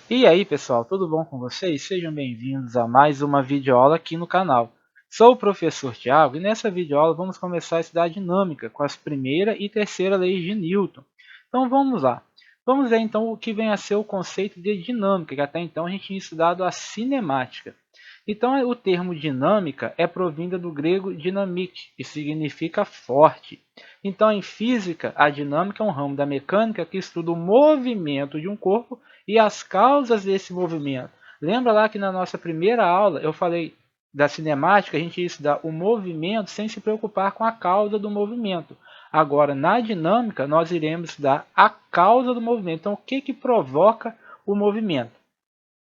E aí pessoal, tudo bom com vocês? Sejam bem-vindos a mais uma videoaula aqui no canal. Sou o professor Tiago e nessa videoaula vamos começar a estudar a dinâmica com as primeira e terceira leis de Newton. Então vamos lá. Vamos ver então o que vem a ser o conceito de dinâmica, que até então a gente tinha estudado a cinemática. Então o termo dinâmica é provinda do grego dynamik, que significa forte. Então em física, a dinâmica é um ramo da mecânica que estuda o movimento de um corpo e as causas desse movimento. Lembra lá que na nossa primeira aula eu falei da cinemática, a gente ia estudar o movimento sem se preocupar com a causa do movimento. Agora, na dinâmica, nós iremos estudar a causa do movimento. Então, o que provoca o movimento?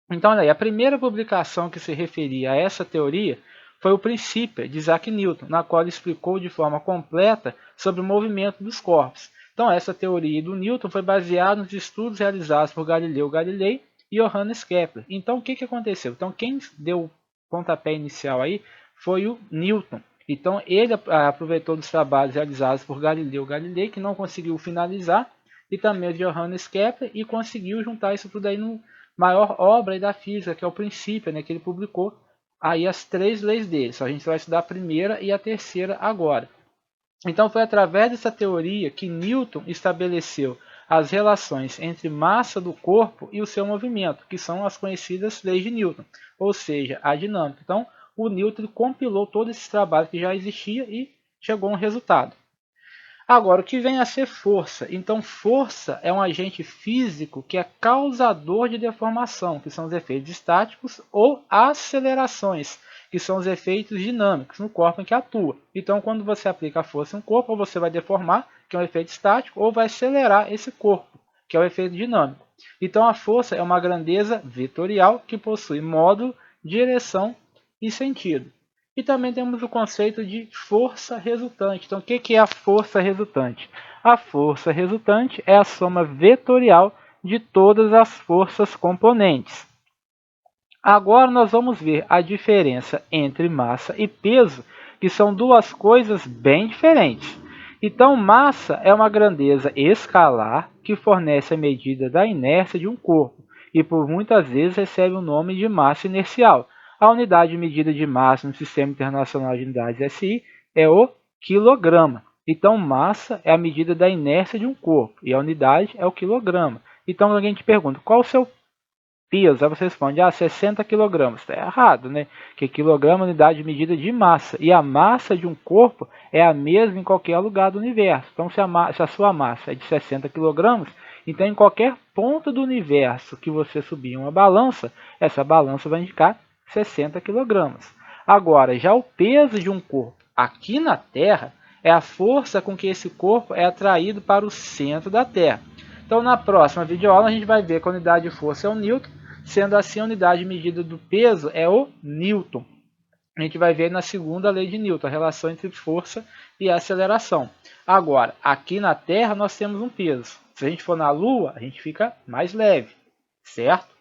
Então, olha aí, a primeira publicação que se referia a essa teoria foi o Princípio, de Isaac Newton, na qual ele explicou de forma completa sobre o movimento dos corpos. Então, essa teoria do Newton foi baseada nos estudos realizados por Galileu Galilei e Johannes Kepler. Então, o que aconteceu? Então, quem deu o pontapé inicial aí foi o Newton. Então, ele aproveitou dos trabalhos realizados por Galileu Galilei, que não conseguiu finalizar, e também o de Johannes Kepler, e conseguiu juntar isso tudo aí no maior obra da física, que é o Princípio, né, que ele publicou aí as três leis dele. Só a gente vai estudar a primeira e a terceira agora. Então foi através dessa teoria que Newton estabeleceu as relações entre massa do corpo e o seu movimento, que são as conhecidas leis de Newton, ou seja, a dinâmica. Então o Newton compilou todo esse trabalho que já existia e chegou a um resultado. Agora, o que vem a ser força? Então, força é um agente físico que é causador de deformação, que são os efeitos estáticos, ou acelerações, que são os efeitos dinâmicos no corpo em que atua. Então, quando você aplica a força em um corpo, ou você vai deformar, que é um efeito estático, ou vai acelerar esse corpo, que é o efeito dinâmico. Então, a força é uma grandeza vetorial que possui módulo, direção e sentido. E também temos o conceito de força resultante. Então, o que é a força resultante? A força resultante é a soma vetorial de todas as forças componentes. Agora nós vamos ver a diferença entre massa e peso, que são duas coisas bem diferentes. Então, massa é uma grandeza escalar que fornece a medida da inércia de um corpo e por muitas vezes recebe o nome de massa inercial. A unidade de medida de massa no Sistema Internacional de Unidades SI é o quilograma. Então, massa é a medida da inércia de um corpo e a unidade é o quilograma. Então, alguém te pergunta, qual o seu peso? Aí você responde, 60 kg. Está errado, né? Porque quilograma é unidade de medida de massa. E a massa de um corpo é a mesma em qualquer lugar do universo. Então, se a sua massa é de 60 kg, então em qualquer ponto do universo que você subir uma balança, essa balança vai indicar 60 kg. Agora, já o peso de um corpo aqui na Terra é a força com que esse corpo é atraído para o centro da Terra. Então, na próxima videoaula, a gente vai ver que a unidade de força é o Newton, sendo assim, a unidade de medida do peso é o Newton. A gente vai ver na segunda lei de Newton, a relação entre força e aceleração. Agora, aqui na Terra, nós temos um peso. Se a gente for na Lua, a gente fica mais leve, certo?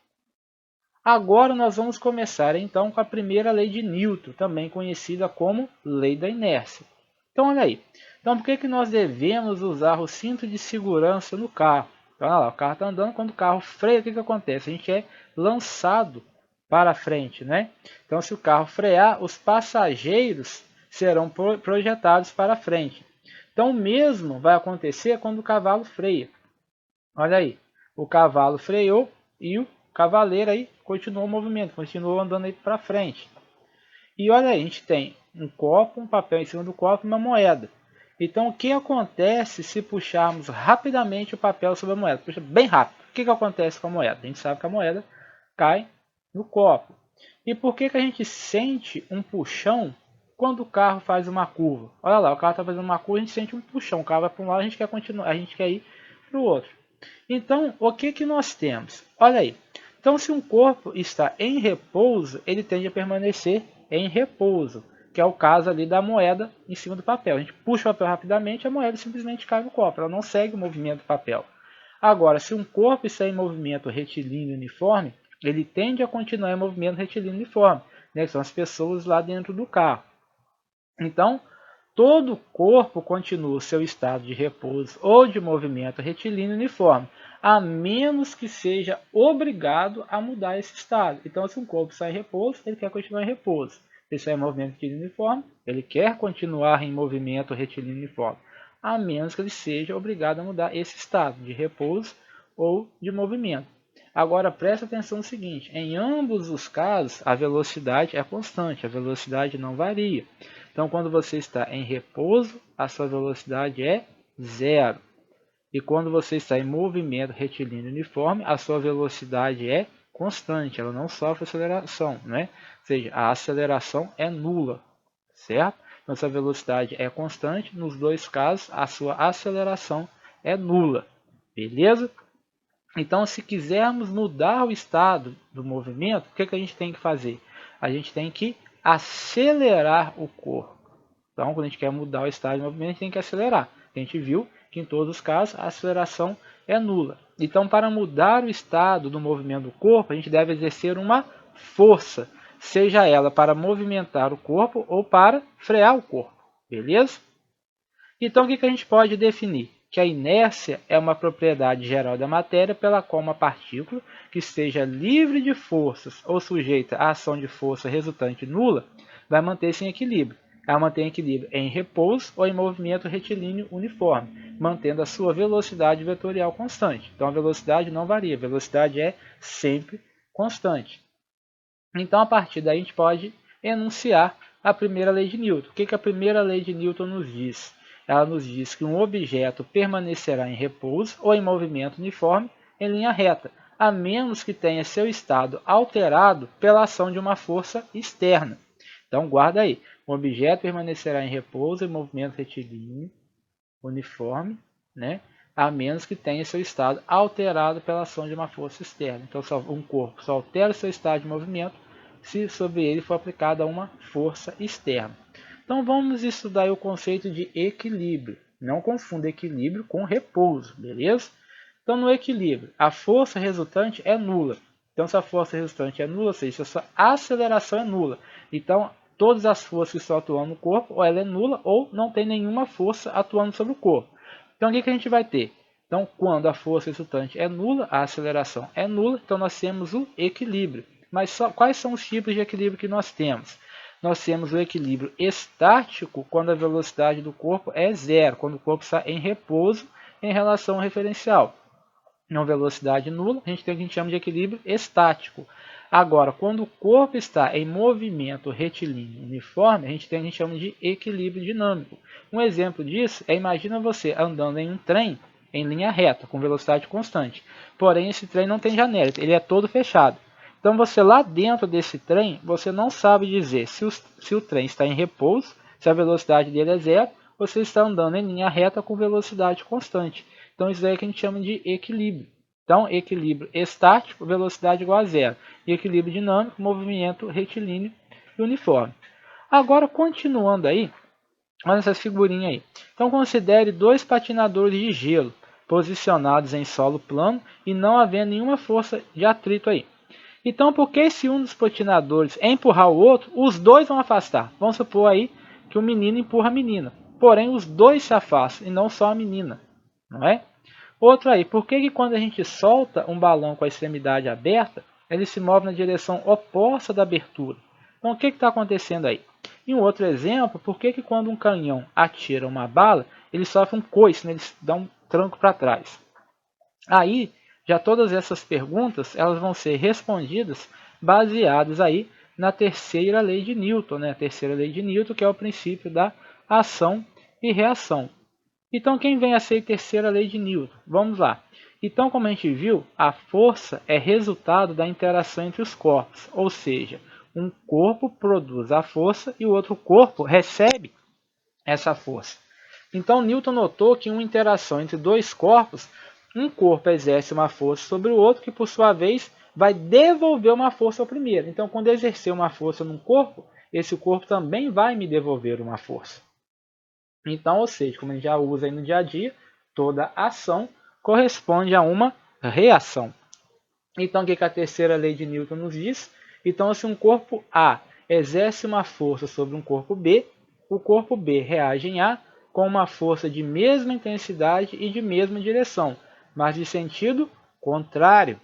Agora nós vamos começar então com a primeira lei de Newton, também conhecida como lei da inércia. Então olha aí. Então por que nós devemos usar o cinto de segurança no carro? Então olha lá, o carro está andando, quando o carro freia, o que acontece? A gente é lançado para frente, né? Então se o carro frear, os passageiros serão projetados para frente. Então o mesmo vai acontecer quando o cavalo freia. Olha aí, o cavalo freou e o cavaleiro aí continuou o movimento, continuou andando aí para frente. E olha aí, a gente tem um copo, um papel em cima do copo e uma moeda. Então, o que acontece se puxarmos rapidamente o papel sobre a moeda? Puxa bem rápido. O que acontece com a moeda? A gente sabe que a moeda cai no copo. E por que a gente sente um puxão quando o carro faz uma curva? Olha lá, o carro está fazendo uma curva, a gente sente um puxão. O carro vai para um lado, a gente quer continuar, a gente quer ir para o outro. Então, o que nós temos? Olha aí. Então, se um corpo está em repouso, ele tende a permanecer em repouso, que é o caso ali da moeda em cima do papel. A gente puxa o papel rapidamente, a moeda simplesmente cai no copo, ela não segue o movimento do papel. Agora, se um corpo está em movimento retilíneo uniforme, ele tende a continuar em movimento retilíneo uniforme, né, que são as pessoas lá dentro do carro. Então, todo o corpo continua o seu estado de repouso ou de movimento retilíneo uniforme, a menos que seja obrigado a mudar esse estado. Então, se um corpo está em repouso, ele quer continuar em repouso. Se está em movimento retilíneo uniforme, ele quer continuar em movimento retilíneo uniforme, a menos que ele seja obrigado a mudar esse estado de repouso ou de movimento. Agora, preste atenção no seguinte, em ambos os casos, a velocidade é constante, a velocidade não varia. Então, quando você está em repouso, a sua velocidade é zero. E quando você está em movimento retilíneo uniforme, a sua velocidade é constante, ela não sofre aceleração, né? Ou seja, a aceleração é nula, certo? Então, se a velocidade é constante, nos dois casos, a sua aceleração é nula, beleza? Então, se quisermos mudar o estado do movimento, o que a gente tem que fazer? A gente tem que acelerar o corpo. Então, quando a gente quer mudar o estado de movimento, a gente tem que acelerar. A gente viu que em todos os casos a aceleração é nula. Então, para mudar o estado do movimento do corpo, a gente deve exercer uma força, seja ela para movimentar o corpo ou para frear o corpo. Beleza? Então, o que a gente pode definir? Que a inércia é uma propriedade geral da matéria pela qual uma partícula que esteja livre de forças ou sujeita à ação de força resultante nula vai manter-se em equilíbrio. Ela mantém equilíbrio em repouso ou em movimento retilíneo uniforme, mantendo a sua velocidade vetorial constante. Então, a velocidade não varia, a velocidade é sempre constante. Então, a partir daí, a gente pode enunciar a primeira lei de Newton. O que a primeira lei de Newton nos diz? Ela nos diz que um objeto permanecerá em repouso ou em movimento uniforme em linha reta, a menos que tenha seu estado alterado pela ação de uma força externa. Então, guarda aí. Um objeto permanecerá em repouso em movimento retilíneo uniforme, né? A menos que tenha seu estado alterado pela ação de uma força externa. Então, um corpo só altera o seu estado de movimento se sobre ele for aplicada uma força externa. Então, vamos estudar o conceito de equilíbrio. Não confunda equilíbrio com repouso, beleza? Então, no equilíbrio, a força resultante é nula. Então, se a força resultante é nula, ou seja, se a sua aceleração é nula. Então, todas as forças que estão atuando no corpo, ou ela é nula, ou não tem nenhuma força atuando sobre o corpo. Então, o que a gente vai ter? Então, quando a força resultante é nula, a aceleração é nula, então nós temos o equilíbrio. Mas quais são os tipos de equilíbrio que nós temos? Nós temos o equilíbrio estático, quando a velocidade do corpo é zero, quando o corpo está em repouso em relação ao referencial. Em velocidade nula, a gente tem o que a gente chama de equilíbrio estático. Agora, quando o corpo está em movimento retilíneo uniforme, a gente tem o que a gente chama de equilíbrio dinâmico. Um exemplo disso é, imagina você andando em um trem em linha reta, com velocidade constante. Porém, esse trem não tem janela, ele é todo fechado. Então, você lá dentro desse trem, você não sabe dizer se o trem está em repouso, se a velocidade dele é zero, ou se ele está andando em linha reta com velocidade constante. Então, isso aí é que a gente chama de equilíbrio. Então, equilíbrio estático, velocidade igual a zero. E equilíbrio dinâmico, movimento retilíneo e uniforme. Agora, continuando aí, olha essas figurinhas aí. Então, considere dois patinadores de gelo posicionados em solo plano e não havendo nenhuma força de atrito aí. Então, porque se um dos patinadores empurrar o outro, os dois vão afastar. Vamos supor aí que o menino empurra a menina. Porém, os dois se afastam e não só a menina. Não é? Outro aí, por que quando a gente solta um balão com a extremidade aberta, ele se move na direção oposta da abertura? Então, o que está acontecendo aí? E um outro exemplo, por que quando um canhão atira uma bala, ele sofre um coice, né? Ele dá um tranco para trás? Aí, já todas essas perguntas, elas vão ser respondidas baseadas aí na terceira lei de Newton, né? A terceira lei de Newton, que é o princípio da ação e reação. Então, quem vem a ser a terceira lei de Newton? Vamos lá. Então, como a gente viu, a força é resultado da interação entre os corpos, ou seja, um corpo produz a força e o outro corpo recebe essa força. Então, Newton notou que em uma interação entre dois corpos, um corpo exerce uma força sobre o outro, que por sua vez vai devolver uma força ao primeiro. Então, quando exercer uma força num corpo, esse corpo também vai me devolver uma força. Então, ou seja, como a gente já usa aí no dia a dia, toda ação corresponde a uma reação. Então, o que a terceira lei de Newton nos diz? Então, se um corpo A exerce uma força sobre um corpo B, o corpo B reage em A com uma força de mesma intensidade e de mesma direção, mas de sentido contrário,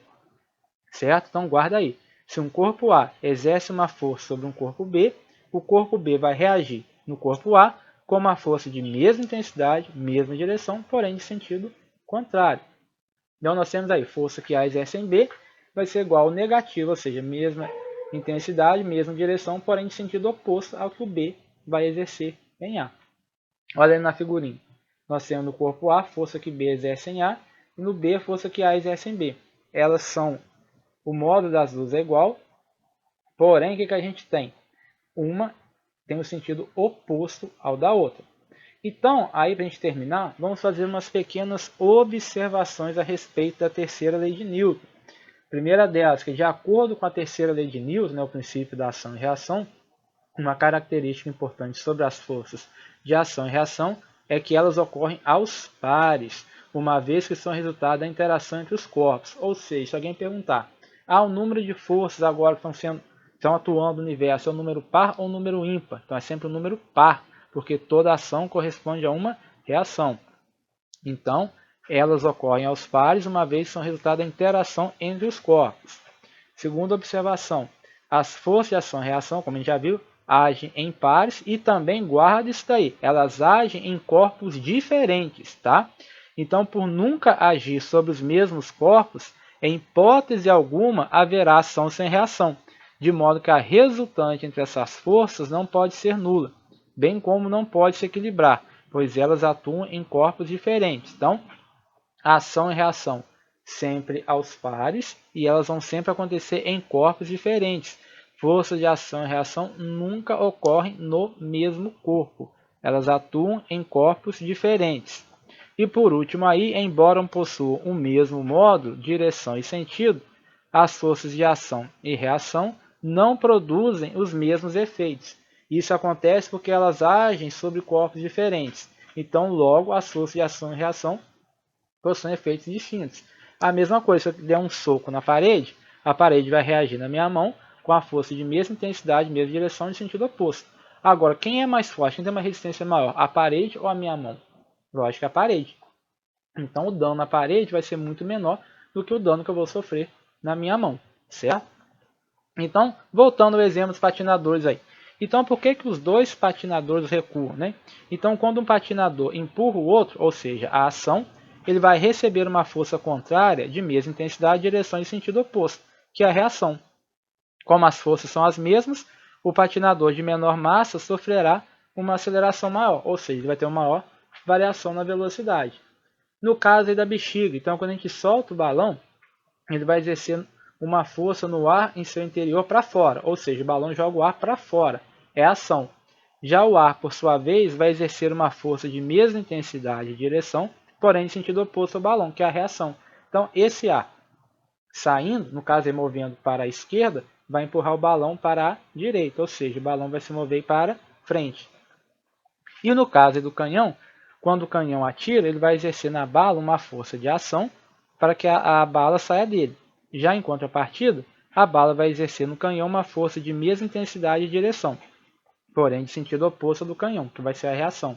certo? Então guarda aí. Se um corpo A exerce uma força sobre um corpo B, o corpo B vai reagir no corpo A com uma força de mesma intensidade, mesma direção, porém de sentido contrário. Então nós temos aí força que A exerce em B vai ser igual ao negativo, ou seja, mesma intensidade, mesma direção, porém de sentido oposto ao que o B vai exercer em A. Olha aí na figurinha. Nós temos no corpo A força que B exerce em A e no B força que A exerce em B. Elas são, o módulo das duas é igual, porém o que a gente tem? Uma tem o sentido oposto ao da outra. Então, aí para a gente terminar, vamos fazer umas pequenas observações a respeito da terceira lei de Newton. A primeira delas, que de acordo com a terceira lei de Newton, o princípio da ação e reação, uma característica importante sobre as forças de ação e reação é que elas ocorrem aos pares, uma vez que são resultado da interação entre os corpos. Ou seja, se alguém perguntar, o número de forças agora que estão atuando no universo é um número par ou um número ímpar? Então é sempre um número par, porque toda ação corresponde a uma reação. Então, elas ocorrem aos pares, uma vez que são resultado da interação entre os corpos. Segunda observação, as forças de ação e reação, como a gente já viu, agem em pares e também, guarda isso daí, elas agem em corpos diferentes, tá? Então, por nunca agir sobre os mesmos corpos, em hipótese alguma haverá ação sem reação, de modo que a resultante entre essas forças não pode ser nula, bem como não pode se equilibrar, pois elas atuam em corpos diferentes. Então, ação e reação sempre aos pares e elas vão sempre acontecer em corpos diferentes. Forças de ação e reação nunca ocorrem no mesmo corpo. Elas atuam em corpos diferentes. E por último aí, embora possuam o mesmo módulo, direção e sentido, as forças de ação e reação não produzem os mesmos efeitos. Isso acontece porque elas agem sobre corpos diferentes. Então, logo, as forças de ação e reação possuem efeitos distintos. A mesma coisa, se eu der um soco na parede, a parede vai reagir na minha mão com a força de mesma intensidade, mesma direção, em sentido oposto. Agora, quem é mais forte, quem tem uma resistência maior, a parede ou a minha mão? Lógico que a parede. Então, o dano na parede vai ser muito menor do que o dano que eu vou sofrer na minha mão, certo? Então, voltando ao exemplo dos patinadores aí. Então, por que os dois patinadores recuam, né? Então, quando um patinador empurra o outro, ou seja, a ação, ele vai receber uma força contrária de mesma intensidade, direção e sentido oposto, que é a reação. Como as forças são as mesmas, o patinador de menor massa sofrerá uma aceleração maior, ou seja, ele vai ter uma maior variação na velocidade. No caso aí da bexiga, então quando a gente solta o balão, ele vai exercer uma força no ar em seu interior para fora, ou seja, o balão joga o ar para fora, é a ação. Já o ar, por sua vez, vai exercer uma força de mesma intensidade e direção, porém em sentido oposto ao balão, que é a reação. Então, esse ar saindo, no caso, movendo para a esquerda, vai empurrar o balão para a direita, ou seja, o balão vai se mover para frente. E no caso do canhão, quando o canhão atira, ele vai exercer na bala uma força de ação para que a bala saia dele. Já em contrapartida, a bala vai exercer no canhão uma força de mesma intensidade e direção, porém de sentido oposto ao do canhão, que vai ser a reação.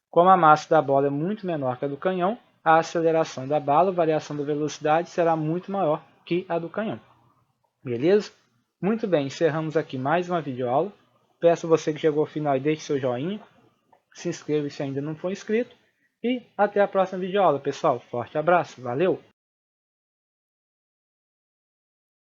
Como a massa da bola é muito menor que a do canhão, a aceleração da bala, a variação da velocidade, será muito maior que a do canhão. Beleza? Muito bem, encerramos aqui mais uma videoaula. Peço a você que chegou ao final e deixe seu joinha. Se inscreva se ainda não for inscrito. E até a próxima videoaula, pessoal. Forte abraço, valeu!